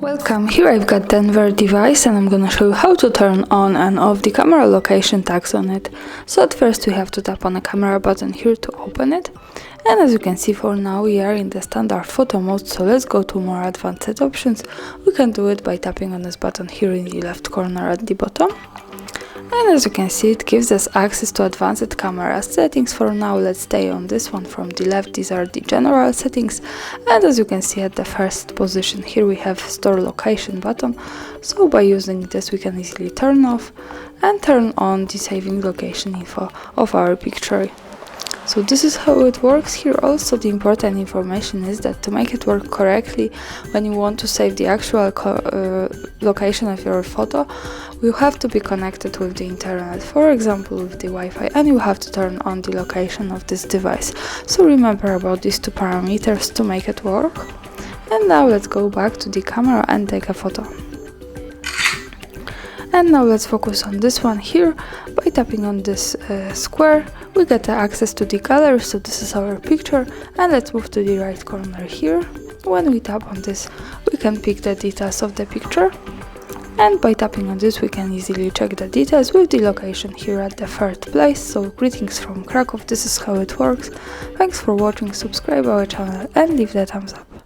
Welcome, here I've got Denver device and I'm gonna show you how to turn on and off the camera location tags on it. So at first we have to tap on the camera button here to open it. And as you can see, for now we are in the standard photo mode, so let's go to more advanced options. We can do it by tapping on this button here in the left corner at the bottom. And as you can see, it gives us access to advanced camera settings. For now, let's stay on this one from the left. These are the general settings. And as you can see, at the first position here we have store location button. So by using this we can easily turn off and turn on the saving location info of our picture. So this is how it works. Here also the important information is that to make it work correctly, when you want to save the actual location of your photo, you have to be connected with the internet, for example with the Wi-Fi, and you have to turn on the location of this device. So remember about these two parameters to make it work. And now let's go back to the camera and take a photo. And now let's focus on this one here. By tapping on this square, we get access to the gallery, so this is our picture. And let's move to the right corner here. When we tap on this, we can pick the details of the picture. And by tapping on this, we can easily check the details with the location here at the third place. So greetings from Krakow, this is how it works. Thanks for watching, subscribe our channel and leave the thumbs up.